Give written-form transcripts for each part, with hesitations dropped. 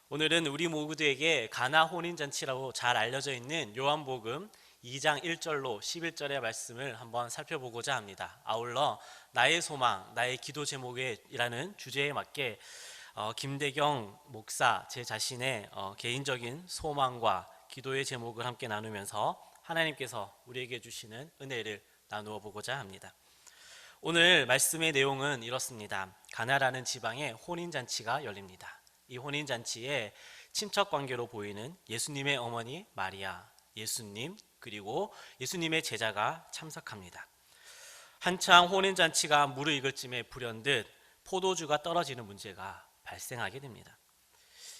오늘은 우리 모두에게 가나 혼인잔치라고 잘 알려져 있는 요한복음 2장 1절로 11절의 말씀을 한번 살펴보고자 합니다. 아울러 나의 소망, 나의 기도 제목이라는 주제에 맞게 김대경 목사 제 자신의 개인적인 소망과 기도의 제목을 함께 나누면서 하나님께서 우리에게 주시는 은혜를 나누어 보고자 합니다. 오늘 말씀의 내용은 이렇습니다. 가나라는 지방에 혼인잔치가 열립니다. 이 혼인잔치에 친척 관계로 보이는 예수님의 어머니 마리아, 예수님 그리고 예수님의 제자가 참석합니다. 한창 혼인잔치가 무르익을 쯤에 불현듯 포도주가 떨어지는 문제가 발생하게 됩니다.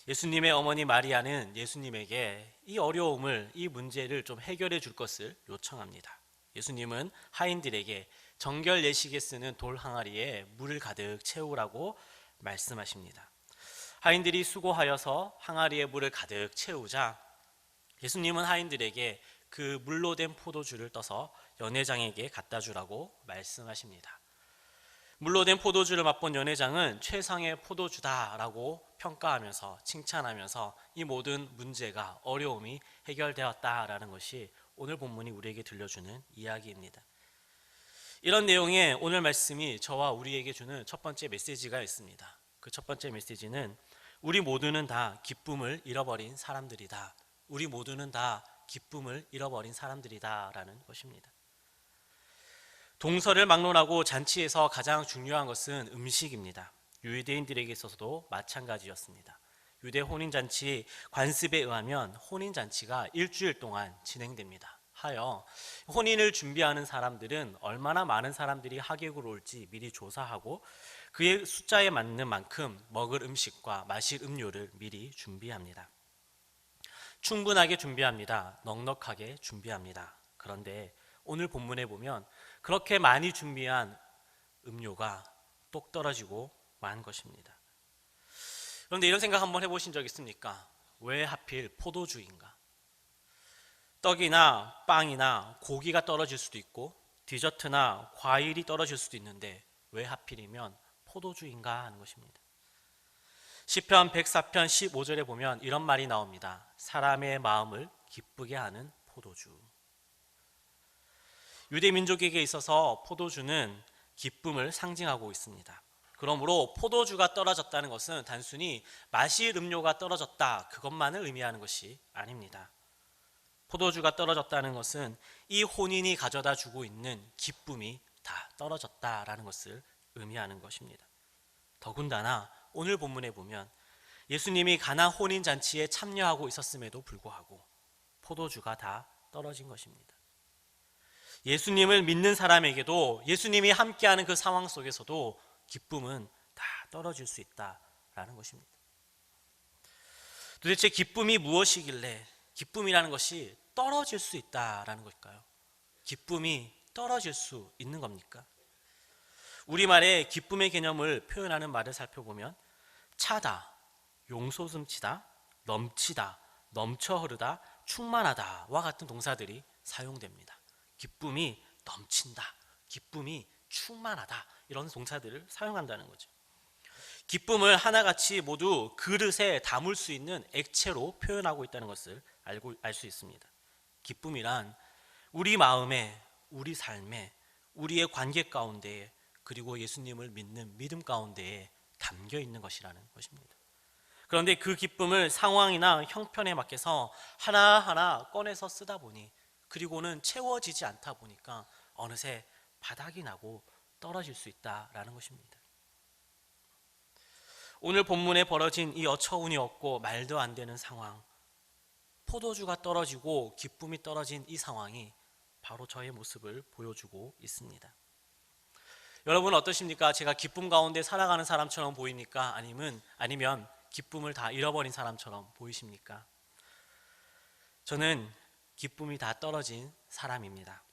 예수님의 어머니 마리아는 예수님에게 이 어려움을, 이 문제를 좀 해결해 줄 것을 요청합니다. 예수님은 하인들에게 정결 예식에 쓰는 돌 항아리에 물을 가득 채우라고 말씀하십니다. 하인들이 수고하여서 항아리에 물을 가득 채우자 예수님은 하인들에게 그 물로 된 포도주를 떠서 연회장에게 갖다 주라고 말씀하십니다. 물로 된 포도주를 맛본 연회장은 최상의 포도주다라고 평가하면서 칭찬하면서 이 모든 문제가, 어려움이 해결되었다라는 것이 오늘 본문이 우리에게 들려주는 이야기입니다. 이런 내용의 오늘 말씀이 저와 우리에게 주는 첫 번째 메시지가 있습니다. 그 첫 번째 메시지는 우리 모두는 다 기쁨을 잃어버린 사람들이다. 우리 모두는 다 기쁨을 잃어버린 사람들이다 라는 것입니다. 동서를 막론하고 잔치에서 가장 중요한 것은 음식입니다. 유대인들에게 있어서도 마찬가지였습니다. 유대 혼인잔치 관습에 의하면 혼인잔치가 일주일 동안 진행됩니다. 하여 혼인을 준비하는 사람들은 얼마나 많은 사람들이 하객으로 올지 미리 조사하고 그의 숫자에 맞는 만큼 먹을 음식과 마실 음료를 미리 준비합니다. 충분하게 준비합니다. 넉넉하게 준비합니다. 그런데 오늘 본문에 보면 그렇게 많이 준비한 음료가 똑 떨어지고 만 것입니다. 그런데 이런 생각 한번 해보신 적 있습니까? 왜 하필 포도주인가? 떡이나 빵이나 고기가 떨어질 수도 있고 디저트나 과일이 떨어질 수도 있는데 왜 하필이면 포도주인가 하는 것입니다. 시편 104편 15절에 보면 이런 말이 나옵니다. 사람의 마음을 기쁘게 하는 포도주. 유대 민족에게 있어서 포도주는 기쁨을 상징하고 있습니다. 그러므로 포도주가 떨어졌다는 것은 단순히 마실 음료가 떨어졌다 그것만을 의미하는 것이 아닙니다. 포도주가 떨어졌다는 것은 이 혼인이 가져다 주고 있는 기쁨이 다 떨어졌다라는 것을 의미하는 것입니다. 더군다나 오늘 본문에 보면 예수님이 가나 혼인잔치에 참여하고 있었음에도 불구하고 포도주가 다 떨어진 것입니다. 예수님을 믿는 사람에게도 예수님이 함께하는 그 상황 속에서도 기쁨은 다 떨어질 수 있다라는 것입니다. 도대체 기쁨이 무엇이길래 기쁨이라는 것이 떨어질 수 있다라는 것일까요? 기쁨이 떨어질 수 있는 겁니까? 우리말의 기쁨의 개념을 표현하는 말을 살펴보면 차다, 용솟음치다, 넘치다, 넘쳐 흐르다, 충만하다와 같은 동사들이 사용됩니다. 기쁨이 넘친다, 기쁨이 충만하다 이런 동사들을 사용한다는 거죠. 기쁨을 하나같이 모두 그릇에 담을 수 있는 액체로 표현하고 있다는 것을 알 수 있습니다. 기쁨이란 우리 마음에, 우리 삶에, 우리의 관계 가운데에 그리고 예수님을 믿는 믿음 가운데에 담겨 있는 것이라는 것입니다. 그런데 그 기쁨을 상황이나 형편에 맞게서 하나하나 꺼내서 쓰다 보니 그리고는 채워지지 않다 보니까 어느새 바닥이 나고 떨어질 수 있다라는 것입니다. 오늘 본문에 벌어진 이 어처구니 없고 말도 안 되는 상황, 포도주가 떨어지고 기쁨이 떨어진 이 상황이 바로 저의 모습을 보여주고 있습니다. 여러분 어떠십니까? 제가 기쁨 가운데 살아가는 사람처럼 보입니까? 아니면 기쁨을 다 잃어버린 사람처럼 보이십니까? 저는 기쁨이 다 떨어진 사람입니다.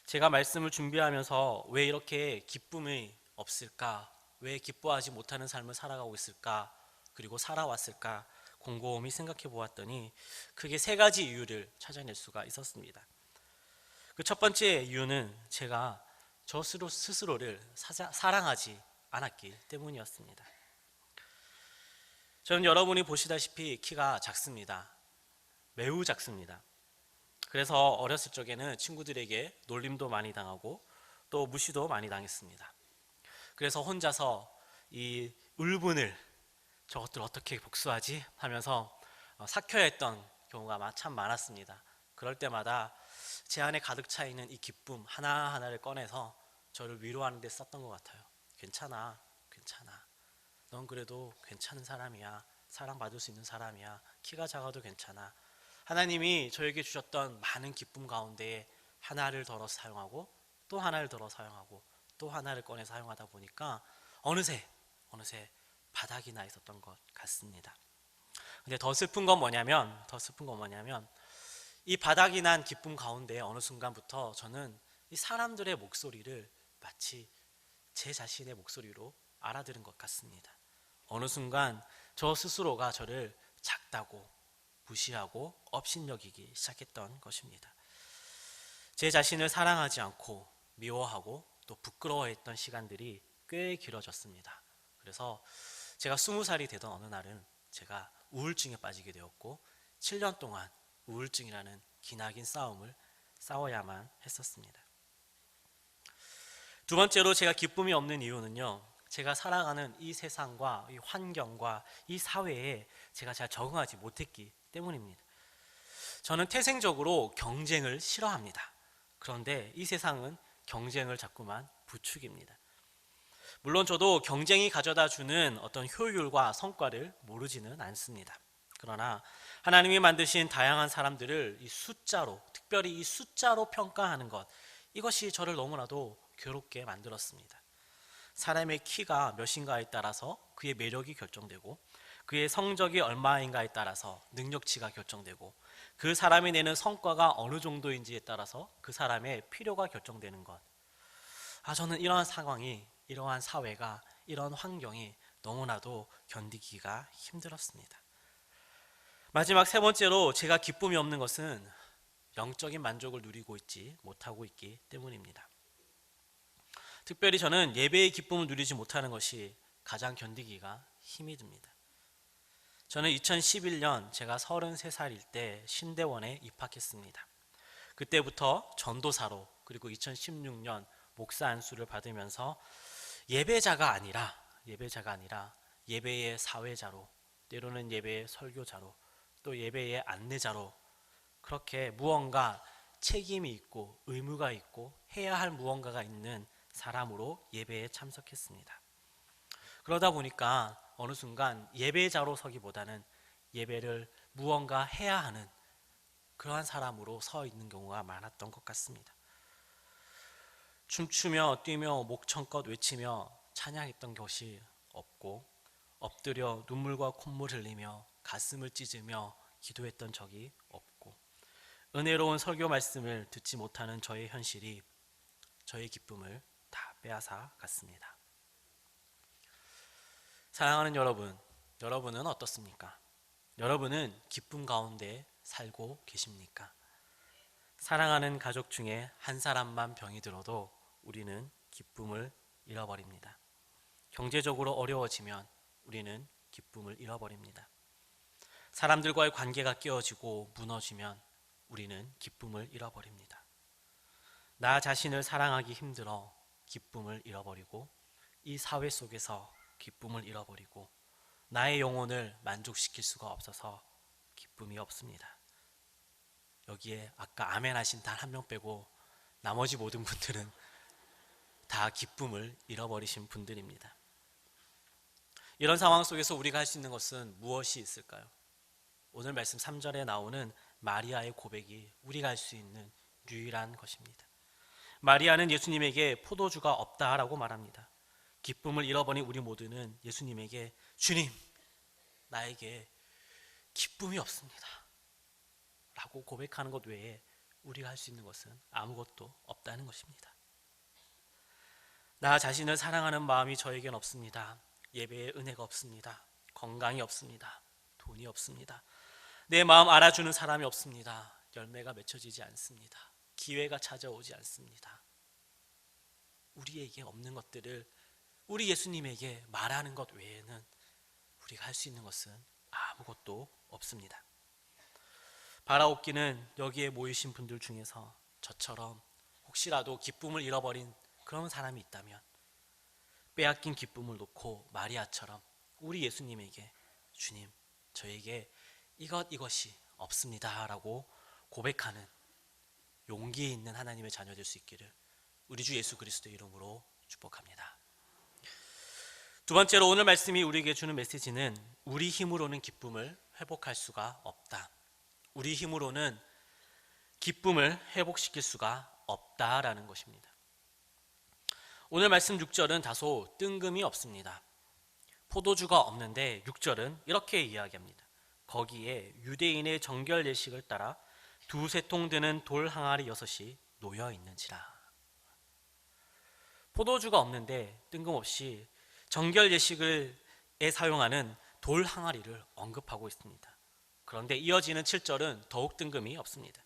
제가 말씀을 준비하면서 왜 이렇게 기쁨이 없을까? 왜 기뻐하지 못하는 삶을 살아가고 있을까? 그리고 살아왔을까? 곰곰이 생각해 보았더니 크게 세 가지 이유를 찾아낼 수가 있었습니다. 그 첫 번째 이유는 제가 저 스스로를 사랑하지 않았기 때문이었습니다. 저는 여러분이 보시다시피 키가 작습니다. 매우 작습니다. 그래서 어렸을 적에는 친구들에게 놀림도 많이 당하고 또 무시도 많이 당했습니다. 그래서 혼자서 이 울분을 저것들 어떻게 복수하지 하면서 삭혀야 했던 경우가 참 많았습니다. 그럴 때마다 제 안에 가득 차 있는 이 기쁨 하나하나를 꺼내서 저를 위로하는 데 썼던 것 같아요. 괜찮아, 괜찮아. 넌 그래도 괜찮은 사람이야. 사랑받을 수 있는 사람이야. 키가 작아도 괜찮아. 하나님이 저에게 주셨던 많은 기쁨 가운데 하나를 덜어 사용하고 또 하나를 덜어 사용하고 또 하나를 꺼내 사용하다 보니까 어느새 바닥이 나 있었던 것 같습니다. 근데 더 슬픈 건 뭐냐면 이 바닥이 난 기쁨 가운데 어느 순간부터 저는 이 사람들의 목소리를 마치 제 자신의 목소리로 알아들은 것 같습니다. 어느 순간 저 스스로가 저를 작다고 무시하고 업신여기기 시작했던 것입니다. 제 자신을 사랑하지 않고 미워하고 또 부끄러워했던 시간들이 꽤 길어졌습니다. 그래서 제가 20살이 되던 어느 날은 제가 우울증에 빠지게 되었고 7년 동안 우울증이라는 기나긴 싸움을 싸워야만 했었습니다. 두 번째로 제가 기쁨이 없는 이유는요, 제가 살아가는 이 세상과 이 환경과 이 사회에 제가 잘 적응하지 못했기 때문입니다. 저는 태생적으로 경쟁을 싫어합니다. 그런데 이 세상은 경쟁을 자꾸만 부추깁니다. 물론 저도 경쟁이 가져다 주는 어떤 효율과 성과를 모르지는 않습니다. 그러나 하나님이 만드신 다양한 사람들을 이 숫자로, 특별히 이 숫자로 평가하는 것, 이것이 저를 너무나도 괴롭게 만들었습니다. 사람의 키가 몇인가에 따라서 그의 매력이 결정되고 그의 성적이 얼마인가에 따라서 능력치가 결정되고 그 사람이 내는 성과가 어느 정도인지에 따라서 그 사람의 필요가 결정되는 것. 저는 이러한 상황이, 이러한 사회가, 이런 환경이 너무나도 견디기가 힘들었습니다. 마지막 세 번째로 제가 기쁨이 없는 것은 영적인 만족을 누리고 있지 못하고 있기 때문입니다. 특별히 저는 예배의 기쁨을 누리지 못하는 것이 가장 견디기가 힘이 듭니다. 저는 2011년 제가 33살일 때 신대원에 입학했습니다. 그때부터 전도사로, 그리고 2016년 목사 안수를 받으면서 예배자가 아니라 예배의 사회자로, 때로는 예배의 설교자로, 또 예배의 안내자로 그렇게 무언가 책임이 있고 의무가 있고 해야 할 무언가가 있는 사람으로 예배에 참석했습니다. 그러다 보니까 어느 순간 예배자로 서기보다는 예배를 무언가 해야 하는 그러한 사람으로 서 있는 경우가 많았던 것 같습니다. 춤추며 뛰며 목청껏 외치며 찬양했던 것이 없고 엎드려 눈물과 콧물 흘리며 가슴을 찢으며 기도했던 적이 없고 은혜로운 설교 말씀을 듣지 못하는 저의 현실이 저의 기쁨을 다 빼앗아 갔습니다. 사랑하는 여러분, 여러분은 어떻습니까? 여러분은 기쁨 가운데 살고 계십니까? 사랑하는 가족 중에 한 사람만 병이 들어도 우리는 기쁨을 잃어버립니다. 경제적으로 어려워지면 우리는 기쁨을 잃어버립니다. 사람들과의 관계가 깨어지고 무너지면 우리는 기쁨을 잃어버립니다. 나 자신을 사랑하기 힘들어 기쁨을 잃어버리고 이 사회 속에서 기쁨을 잃어버리고 나의 영혼을 만족시킬 수가 없어서 기쁨이 없습니다. 여기에 아까 아멘 하신 단 한 명 빼고 나머지 모든 분들은 다 기쁨을 잃어버리신 분들입니다. 이런 상황 속에서 우리가 할 수 있는 것은 무엇이 있을까요? 오늘 말씀 3절에 나오는 마리아의 고백이 우리가 할 수 있는 유일한 것입니다. 마리아는 예수님에게 포도주가 없다라고 말합니다. 기쁨을 잃어버린 우리 모두는 예수님에게 주님, 나에게 기쁨이 없습니다 라고 고백하는 것 외에 우리가 할 수 있는 것은 아무것도 없다는 것입니다. 나 자신을 사랑하는 마음이 저에겐 없습니다. 예배에 은혜가 없습니다. 건강이 없습니다. 돈이 없습니다. 내 마음 알아주는 사람이 없습니다. 열매가 맺혀지지 않습니다. 기회가 찾아오지 않습니다. 우리에게 없는 것들을 우리 예수님에게 말하는 것 외에는 우리가 할 수 있는 것은 아무것도 없습니다. 바라옵기는 여기에 모이신 분들 중에서 저처럼 혹시라도 기쁨을 잃어버린 그런 사람이 있다면 빼앗긴 기쁨을 놓고 마리아처럼 우리 예수님에게 주님, 저에게 이것이 없습니다 라고 고백하는 용기 있는 하나님의 자녀 될 수 있기를 우리 주 예수 그리스도의 이름으로 축복합니다. 두 번째로 오늘 말씀이 우리에게 주는 메시지는 우리 힘으로는 기쁨을 회복할 수가 없다. 우리 힘으로는 기쁨을 회복시킬 수가 없다라는 것입니다. 오늘 말씀 6절은 다소 뜬금이 없습니다. 포도주가 없는데 6절은 이렇게 이야기합니다. 거기에 유대인의 정결 예식을 따라 두세 통 드는 돌 항아리 6이 놓여 있는지라. 포도주가 없는데 뜬금없이 정결 예식에 사용하는 돌 항아리를 언급하고 있습니다. 그런데 이어지는 7절은 더욱 뜬금이 없습니다.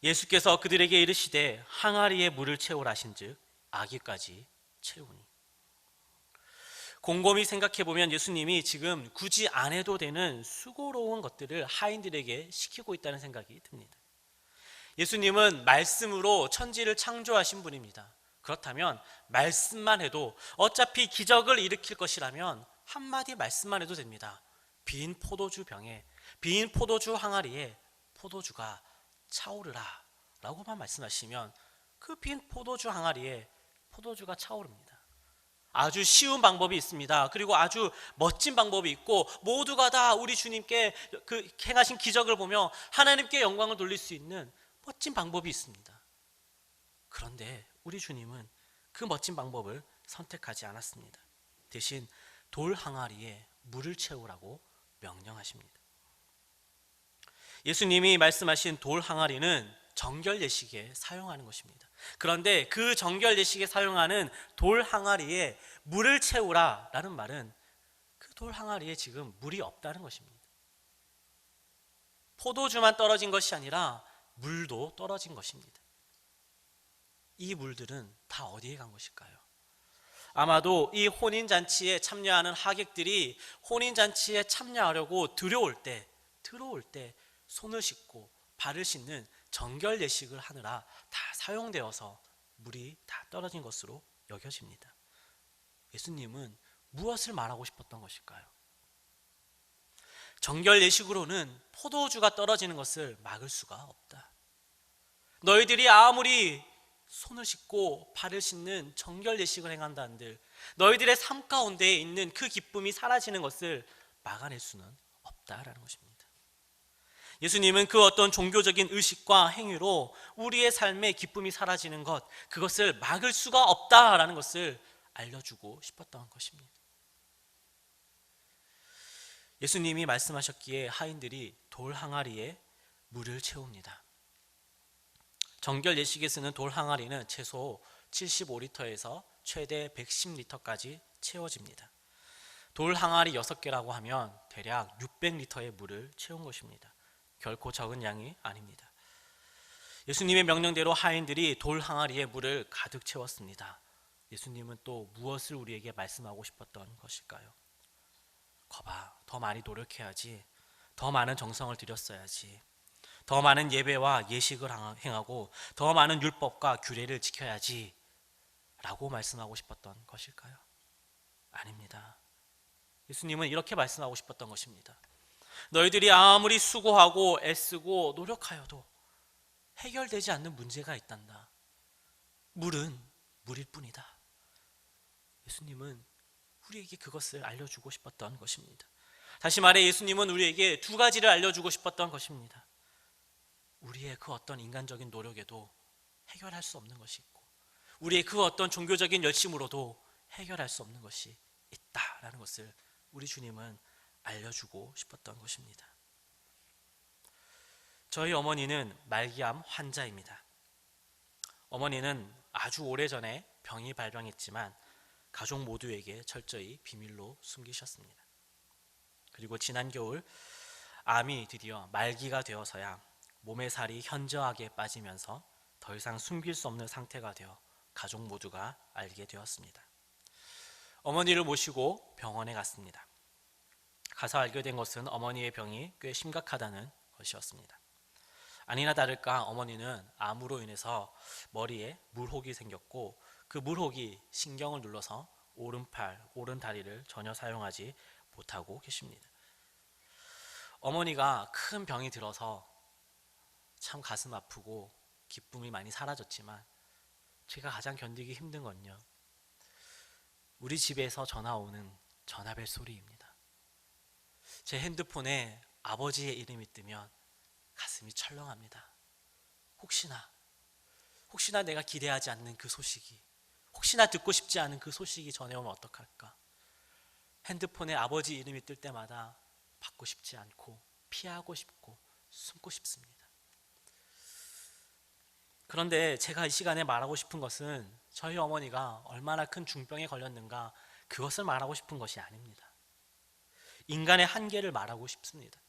예수께서 그들에게 이르시되 항아리에 물을 채우라 하신즉 아기까지 채우니. 곰곰이 생각해보면 예수님이 지금 굳이 안 해도 되는 수고로운 것들을 하인들에게 시키고 있다는 생각이 듭니다. 예수님은 말씀으로 천지를 창조하신 분입니다. 그렇다면 말씀만 해도 어차피 기적을 일으킬 것이라면 한마디 말씀만 해도 됩니다. 빈 포도주 병에, 빈 포도주 항아리에 포도주가 차오르라 라고만 말씀하시면 그 빈 포도주 항아리에 포도주가 차오릅니다. 아주 쉬운 방법이 있습니다. 그리고 아주 멋진 방법이 있고 모두가 다 우리 주님께 그 행하신 기적을 보며 하나님께 영광을 돌릴 수 있는 멋진 방법이 있습니다. 그런데 우리 주님은 그 멋진 방법을 선택하지 않았습니다. 대신 돌 항아리에 물을 채우라고 명령하십니다. 예수님이 말씀하신 돌 항아리는 정결 예식에 사용하는 것입니다. 그런데 그 정결 예식에 사용하는 돌 항아리에 물을 채우라 라는 말은 그 돌 항아리에 지금 물이 없다는 것입니다. 포도주만 떨어진 것이 아니라 물도 떨어진 것입니다. 이 물들은 다 어디에 간 것일까요? 아마도 이 혼인잔치에 참여하는 하객들이 혼인잔치에 참여하려고 들어올 때 손을 씻고 발을 씻는 정결 예식을 하느라 다 사용되어서 물이 다 떨어진 것으로 여겨집니다. 예수님은 무엇을 말하고 싶었던 것일까요? 정결 예식으로는 포도주가 떨어지는 것을 막을 수가 없다. 너희들이 아무리 손을 씻고 발을 씻는 정결 예식을 행한다 한들 너희들의 삶 가운데에 있는 그 기쁨이 사라지는 것을 막아낼 수는 없다라는 것입니다. 예수님은 그 어떤 종교적인 의식과 행위로 우리의 삶의 기쁨이 사라지는 것, 그것을 막을 수가 없다라는 것을 알려주고 싶었던 것입니다. 예수님이 말씀하셨기에 하인들이 돌 항아리에 물을 채웁니다. 정결 예식에 쓰는 돌 항아리는 최소 75리터에서 최대 110리터까지 채워집니다. 돌 항아리 6개라고 하면 대략 600리터의 물을 채운 것입니다. 결코 적은 양이 아닙니다. 예수님의 명령대로 하인들이 돌 항아리에 물을 가득 채웠습니다. 예수님은 또 무엇을 우리에게 말씀하고 싶었던 것일까요? 거봐, 더 많이 노력해야지, 더 많은 정성을 들였어야지, 더 많은 예배와 예식을 행하고 더 많은 율법과 규례를 지켜야지 라고 말씀하고 싶었던 것일까요? 아닙니다. 예수님은 이렇게 말씀하고 싶었던 것입니다. 너희들이 아무리 수고하고 애쓰고 노력하여도 해결되지 않는 문제가 있단다. 물은 물일 뿐이다. 예수님은 우리에게 그것을 알려주고 싶었던 것입니다. 다시 말해 예수님은 우리에게 두 가지를 알려주고 싶었던 것입니다. 우리의 그 어떤 인간적인 노력에도 해결할 수 없는 것이 있고 우리의 그 어떤 종교적인 열심으로도 해결할 수 없는 것이 있다라는 것을 우리 주님은 알려주고 싶었던 것입니다. 저희 어머니는 말기암 환자입니다. 어머니는 아주 오래전에 병이 발병했지만 가족 모두에게 철저히 비밀로 숨기셨습니다. 그리고 지난 겨울 암이 드디어 말기가 되어서야 몸의 살이 현저하게 빠지면서 더 이상 숨길 수 없는 상태가 되어 가족 모두가 알게 되었습니다. 어머니를 모시고 병원에 갔습니다. 가서 알게 된 것은 어머니의 병이 꽤 심각하다는 것이었습니다. 아니나 다를까 어머니는 암으로 인해서 머리에 물혹이 생겼고 그 물혹이 신경을 눌러서 오른팔, 오른다리를 전혀 사용하지 못하고 계십니다. 어머니가 큰 병이 들어서 참 가슴 아프고 기쁨이 많이 사라졌지만 제가 가장 견디기 힘든 건요, 우리 집에서 전화 오는 전화벨 소리입니다. 제 핸드폰에 아버지의 이름이 뜨면 가슴이 철렁합니다. 혹시나 내가 기대하지 않는 그 소식이, 혹시나 듣고 싶지 않은 그 소식이 전해오면 어떡할까? 핸드폰에 아버지 이름이 뜰 때마다 받고 싶지 않고 피하고 싶고 숨고 싶습니다. 그런데 제가 이 시간에 말하고 싶은 것은 저희 어머니가 얼마나 큰 중병에 걸렸는가, 그것을 말하고 싶은 것이 아닙니다. 인간의 한계를 말하고 싶습니다.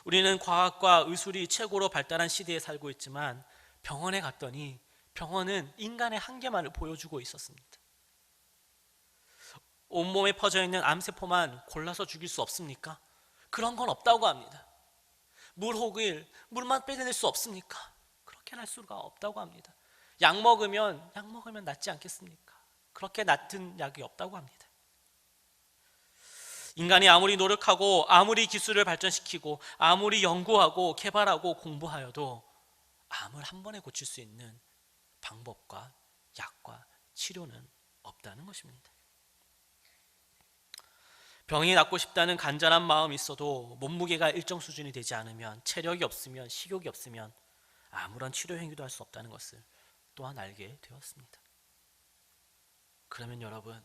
우리는 과학과 의술이 최고로 발달한 시대에 살고 있지만 병원에 갔더니 병원은 인간의 한계만을 보여주고 있었습니다. 온몸에 퍼져 있는 암세포만 골라서 죽일 수 없습니까? 그런 건 없다고 합니다. 물만 빼내낼 수 없습니까? 그렇게 할 수가 없다고 합니다. 약 먹으면 낫지 않겠습니까? 그렇게 낫은 약이 없다고 합니다. 인간이 아무리 노력하고 아무리 기술을 발전시키고 아무리 연구하고 개발하고 공부하여도 암을 한 번에 고칠 수 있는 방법과 약과 치료는 없다는 것입니다. 병이 낫고 싶다는 간절한 마음이 있어도 몸무게가 일정 수준이 되지 않으면, 체력이 없으면, 식욕이 없으면 아무런 치료 행위도 할 수 없다는 것을 또한 알게 되었습니다. 그러면 여러분,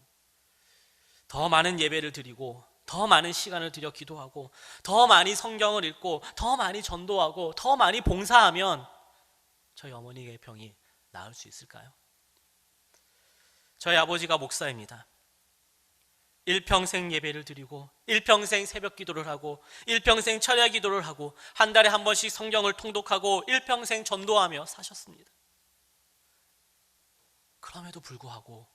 더 많은 예배를 드리고 더 많은 시간을 들여 기도하고 더 많이 성경을 읽고 더 많이 전도하고 더 많이 봉사하면 저희 어머니의 병이 나을 수 있을까요? 저희 아버지가 목사입니다. 일평생 예배를 드리고 일평생 새벽 기도를 하고 일평생 철야 기도를 하고 한 달에 한 번씩 성경을 통독하고 일평생 전도하며 사셨습니다. 그럼에도 불구하고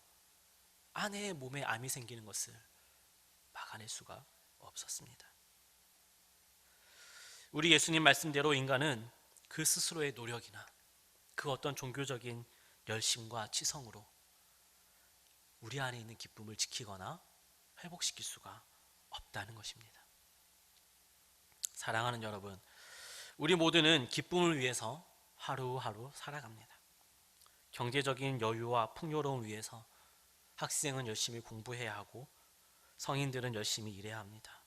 아내의 몸에 암이 생기는 것을 막아낼 수가 없었습니다. 우리 예수님 말씀대로 인간은 그 스스로의 노력이나 그 어떤 종교적인 열심과 치성으로 우리 안에 있는 기쁨을 지키거나 회복시킬 수가 없다는 것입니다. 사랑하는 여러분, 우리 모두는 기쁨을 위해서 하루하루 살아갑니다. 경제적인 여유와 풍요로움 위해서 학생은 열심히 공부해야 하고 성인들은 열심히 일해야 합니다.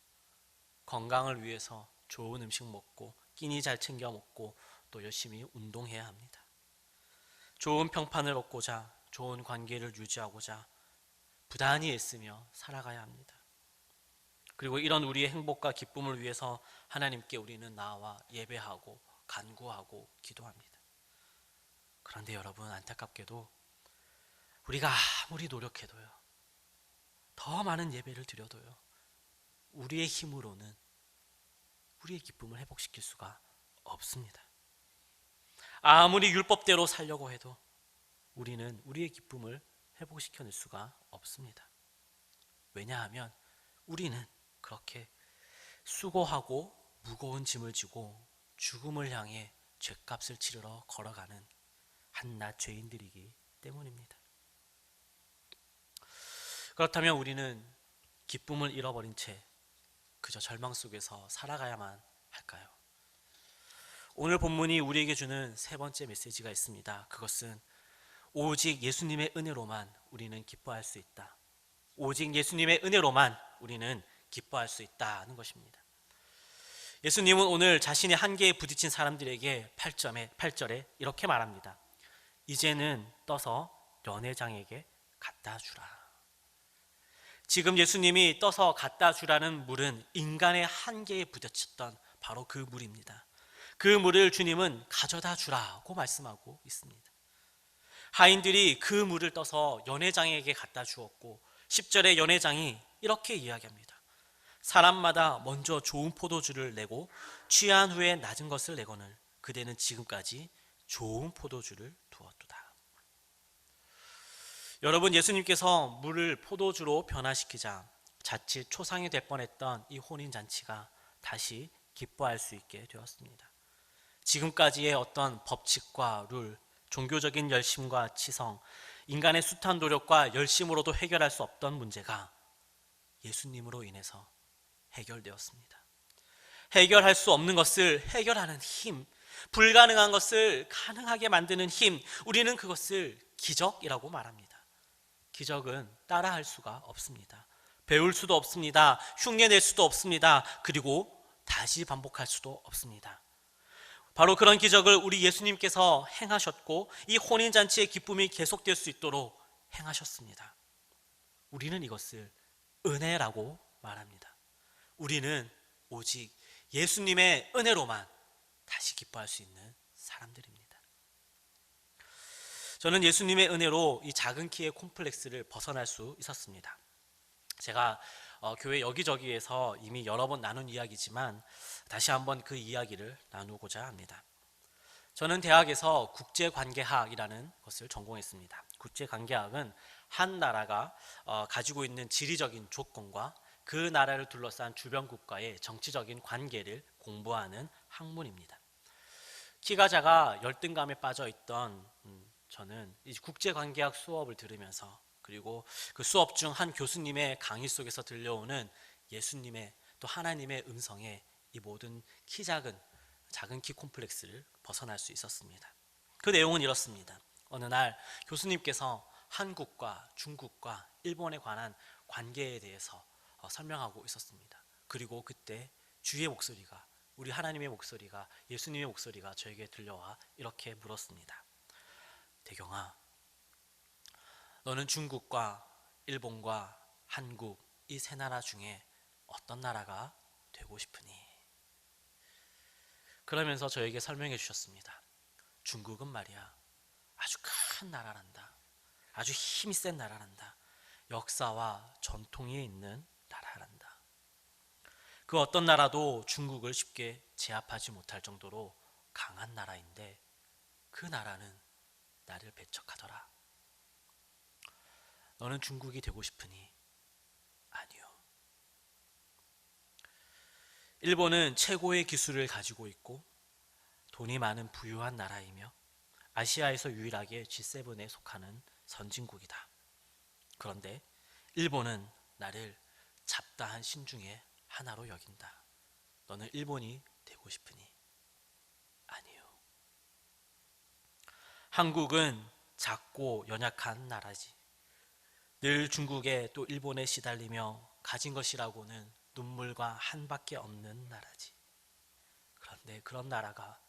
건강을 위해서 좋은 음식 먹고 끼니 잘 챙겨 먹고 또 열심히 운동해야 합니다. 좋은 평판을 얻고자, 좋은 관계를 유지하고자 부단히 애쓰며 살아가야 합니다. 그리고 이런 우리의 행복과 기쁨을 위해서 하나님께 우리는 나와 예배하고 간구하고 기도합니다. 그런데 여러분, 안타깝게도 우리가 아무리 노력해도요, 더 많은 예배를 드려도요, 우리의 힘으로는 우리의 기쁨을 회복시킬 수가 없습니다. 아무리 율법대로 살려고 해도 우리는 우리의 기쁨을 회복시켜낼 수가 없습니다. 왜냐하면 우리는 그렇게 수고하고 무거운 짐을 지고 죽음을 향해 죗값을 치르러 걸어가는 한낱 죄인들이기 때문입니다. 그렇다면 우리는 기쁨을 잃어버린 채 그저 절망 속에서 살아가야만 할까요? 오늘 본문이 우리에게 주는 세 번째 메시지가 있습니다. 그것은 오직 예수님의 은혜로만 우리는 기뻐할 수 있다. 오직 예수님의 은혜로만 우리는 기뻐할 수 있다는 것입니다. 예수님은 오늘 자신의 한계에 부딪힌 사람들에게 8절에 이렇게 말합니다. 이제는 떠서 연회장에게 갖다 주라. 지금 예수님이 떠서 갖다 주라는 물은 인간의 한계에 부딪혔던 바로 그 물입니다. 그 물을 주님은 가져다 주라고 말씀하고 있습니다. 하인들이 그 물을 떠서 연회장에게 갖다 주었고 10절의 연회장이 이렇게 이야기합니다. 사람마다 먼저 좋은 포도주를 내고 취한 후에 낮은 것을 내거늘 그대는 지금까지 좋은 포도주를 두었도다. 여러분, 예수님께서 물을 포도주로 변화시키자 자칫 초상이 될 뻔했던 이 혼인잔치가 다시 기뻐할 수 있게 되었습니다. 지금까지의 어떤 법칙과 룰, 종교적인 열심과 치성, 인간의 숱한 노력과 열심으로도 해결할 수 없던 문제가 예수님으로 인해서 해결되었습니다. 해결할 수 없는 것을 해결하는 힘, 불가능한 것을 가능하게 만드는 힘, 우리는 그것을 기적이라고 말합니다. 기적은 따라할 수가 없습니다. 배울 수도 없습니다. 흉내낼 수도 없습니다. 그리고 다시 반복할 수도 없습니다. 바로 그런 기적을 우리 예수님께서 행하셨고 이 혼인잔치의 기쁨이 계속될 수 있도록 행하셨습니다. 우리는 이것을 은혜라고 말합니다. 우리는 오직 예수님의 은혜로만 다시 기뻐할 수 있는 사람들입니다. 저는 예수님의 은혜로 이 작은 키의 콤플렉스를 벗어날 수 있었습니다. 제가 교회 여기저기에서 이미 여러 번 나눈 이야기지만 다시 한번 그 이야기를 나누고자 합니다. 저는 대학에서 국제관계학이라는 것을 전공했습니다. 국제관계학은 한 나라가 가지고 있는 지리적인 조건과 그 나라를 둘러싼 주변 국가의 정치적인 관계를 공부하는 학문입니다. 키가 작아 열등감에 빠져 있던 저는 이 국제관계학 수업을 들으면서 그리고 그 수업 중 한 교수님의 강의 속에서 들려오는 예수님의 또 하나님의 음성에 이 모든 작은 키 콤플렉스를 벗어날 수 있었습니다. 그 내용은 이렇습니다. 어느 날 교수님께서 한국과 중국과 일본에 관한 관계에 대해서 설명하고 있었습니다. 그리고 그때 주의 목소리가, 우리 하나님의 목소리가, 예수님의 목소리가 저에게 들려와 이렇게 물었습니다. 대경아, 너는 중국과 일본과 한국 이 세 나라 중에 어떤 나라가 되고 싶으니? 그러면서 저에게 설명해 주셨습니다. 중국은 말이야 아주 큰 나라란다. 아주 힘이 센 나라란다. 역사와 전통이 있는 나라란다. 그 어떤 나라도 중국을 쉽게 제압하지 못할 정도로 강한 나라인데 그 나라는 나를 배척하더라. 너는 중국이 되고 싶으니? 아니요. 일본은 최고의 기술을 가지고 있고 돈이 많은 부유한 나라이며 아시아에서 유일하게 G7에 속하는 선진국이다. 그런데 일본은 나를 잡다한 신 중에 하나로 여긴다. 너는 일본이 되고 싶으니? 아니요. 한국은 작고 연약한 나라지. 늘 중국에 또 일본에 시달리며 가진 것이라고는 눈물과 한밖에 없는 나라지. 그런데 그런 나라가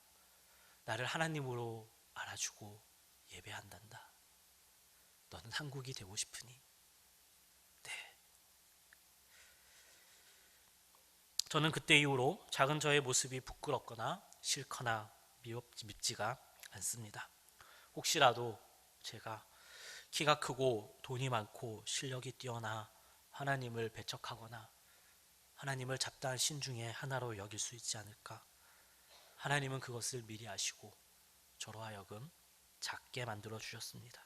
나를 하나님으로 알아주고 예배한단다. 너는 한국이 되고 싶으니? 네. 저는 그때 이후로 작은 저의 모습이 부끄럽거나 싫거나 밉지가 않습니다. 혹시라도 제가 키가 크고 돈이 많고 실력이 뛰어나 하나님을 배척하거나 하나님을 잡다한 신 중에 하나로 여길 수 있지 않을까? 하나님은 그것을 미리 아시고 저로 하여금 작게 만들어 주셨습니다.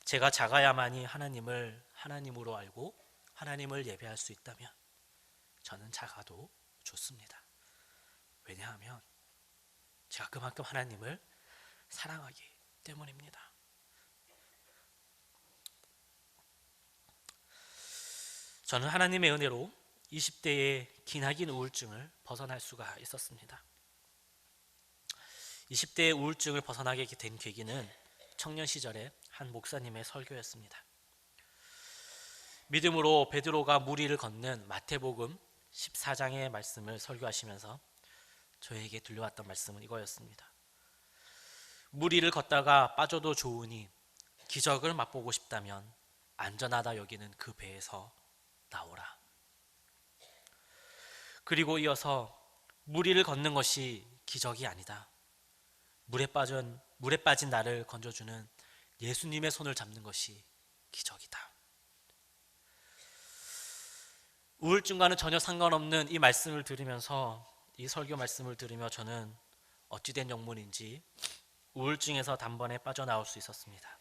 제가 작아야만이 하나님을 하나님으로 알고 하나님을 예배할 수 있다면 저는 작아도 좋습니다. 왜냐하면 제가 그만큼 하나님을 사랑하기 때문입니다. 저는 하나님의 은혜로 20대의 기나긴 우울증을 벗어날 수가 있었습니다. 20대의 우울증을 벗어나게 된 계기는 청년 시절에 한 목사님의 설교였습니다. 믿음으로 베드로가 무리를 걷는 마태복음 14장의 말씀을 설교하시면서 저에게 들려왔던 말씀은 이거였습니다. 무리를 걷다가 빠져도 좋으니 기적을 맛보고 싶다면 안전하다 여기는 그 배에서 나오라. 그리고 이어서 무리를 걷는 것이 기적이 아니다. 물에 빠진 나를 건져주는 예수님의 손을 잡는 것이 기적이다. 우울증과는 전혀 상관없는 이 말씀을 들으면서 이 설교 말씀을 들으며 저는 어찌된 영문인지 우울증에서 단번에 빠져나올 수 있었습니다.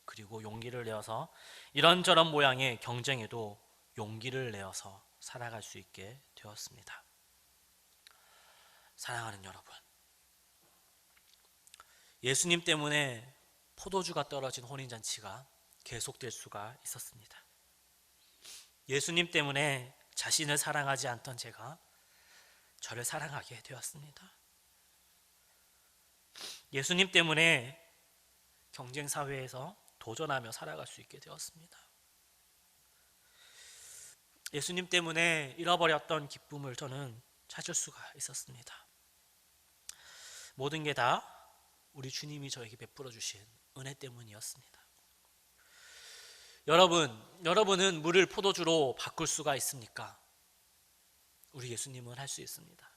그리고 용기를 내어서 이런저런 모양의 경쟁에도 용기를 내어서 살아갈 수 있게 되었습니다. 사랑하는 여러분, 예수님 때문에 포도주가 떨어진 혼인잔치가 계속될 수가 있었습니다. 예수님 때문에 자신을 사랑하지 않던 제가 저를 사랑하게 되었습니다. 예수님 때문에 경쟁 사회에서 도전하며 살아갈 수 있게 되었습니다. 예수님 때문에 잃어버렸던 기쁨을 저는 찾을 수가 있었습니다. 모든 게 다 우리 주님이 저에게 베풀어 주신 은혜 때문이었습니다. 여러분은 물을 포도주로 바꿀 수가 있습니까? 우리 예수님은 할 수 있습니다.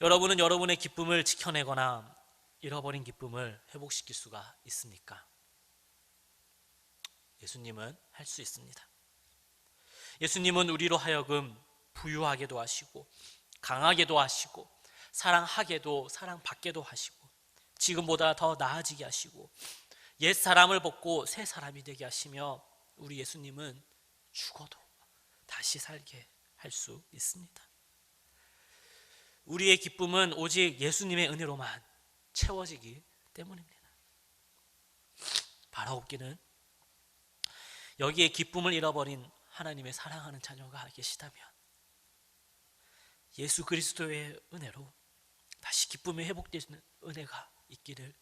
여러분은 여러분의 기쁨을 지켜내거나 잃어버린 기쁨을 회복시킬 수가 있습니까? 예수님은 할 수 있습니다. 예수님은 우리로 하여금 부유하게도 하시고 강하게도 하시고 사랑하게도 사랑받게도 하시고 지금보다 더 나아지게 하시고 옛 사람을 벗고 새 사람이 되게 하시며 우리 예수님은 죽어도 다시 살게 할 수 있습니다. 우리의 기쁨은 오직 예수님의 은혜로만 채워지기 때문입니다. 바라옵기는 여기에 기쁨을 잃어버린 하나님의 사랑하는 자녀가 계시다면 예수 그리스도의 은혜로 다시 기쁨이 회복되는 은혜가 있기를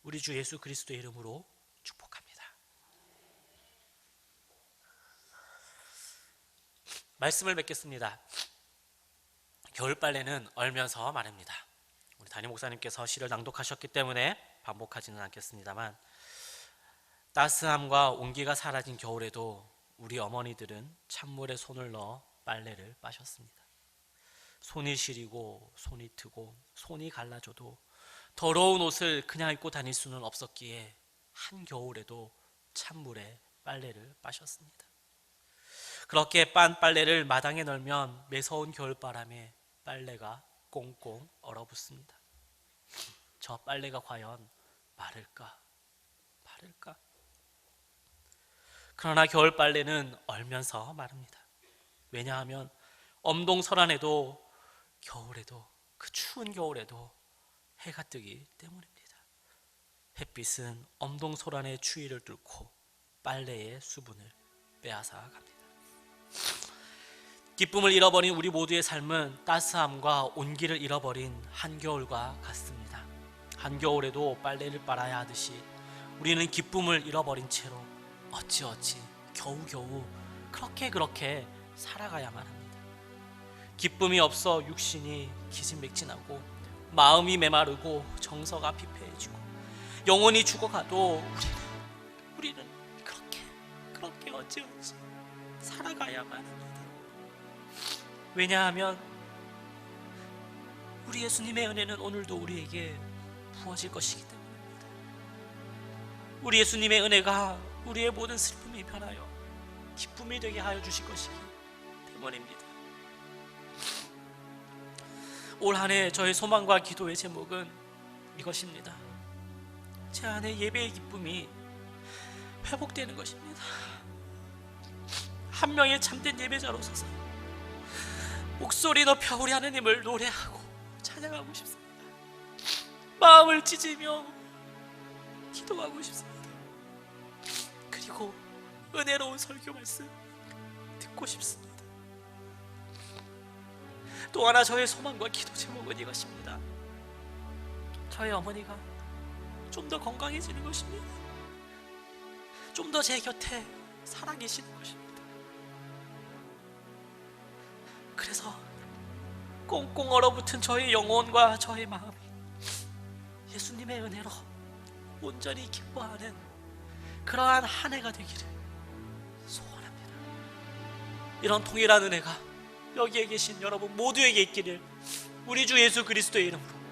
우리 주 예수 그리스도의 이름으로 축복합니다. 말씀을 맺겠습니다. 겨울빨래는 얼면서 마릅니다. 우리 담임 목사님께서 시를 낭독하셨기 때문에 반복하지는 않겠습니다만, 따스함과 온기가 사라진 겨울에도 우리 어머니들은 찬물에 손을 넣어 빨래를 빠셨습니다. 손이 시리고 손이 트고 손이 갈라져도 더러운 옷을 그냥 입고 다닐 수는 없었기에 한겨울에도 찬물에 빨래를 빠셨습니다. 그렇게 빤 빨래를 마당에 널면 매서운 겨울바람에 빨래가 꽁꽁 얼어붙습니다. 저 빨래가 과연 마를까? 그러나 겨울 빨래는 얼면서 마릅니다. 왜냐하면 엄동설안에도 겨울에도, 그 추운 겨울에도 해가 뜨기 때문입니다. 햇빛은 엄동설안의 추위를 뚫고 빨래의 수분을 빼앗아 갑니다. 기쁨을 잃어버린 우리 모두의 삶은 따스함과 온기를 잃어버린 한겨울과 같습니다. 한겨울에도 빨래를 빨아야 하듯이 우리는 기쁨을 잃어버린 채로 어찌어찌 겨우겨우 그렇게 살아가야만 합니다. 기쁨이 없어 육신이 기진맥진하고 마음이 메마르고 정서가 피폐해지고 영혼이 죽어가도 우리는 그렇게 어찌어찌 살아가야만 합니다. 왜냐하면 우리 예수님의 은혜는 오늘도 우리에게 부어질 것이기 때문입니다. 우리 예수님의 은혜가 우리의 모든 슬픔이 변하여 기쁨이 되게 하여 주실 것이기 때문입니다. 올 한 해 저의 소망과 기도의 제목은 이것입니다. 제 안에 예배의 기쁨이 회복되는 것입니다. 한 명의 참된 예배자로 서서 목소리 높여 우리 하나님을 노래하고 찬양하고 싶습니다. 마음을 찢으며 기도하고 싶습니다. 그리고 은혜로운 설교 말씀 듣고 싶습니다. 또 하나 저의 소망과 기도 제목은 이것입니다. 저의 어머니가 좀 더 건강해지는 것입니다. 좀 더 제 곁에 살아계시는 것입니다. 그래서 꽁꽁 얼어붙은 저의 영혼과 저의 마음이 예수님의 은혜로 온전히 기뻐하는 그러한 한 해가 되기를 소원합니다. 이런 동일한 은혜가 여기에 계신 여러분 모두에게 있기를 우리 주 예수 그리스도의 이름으로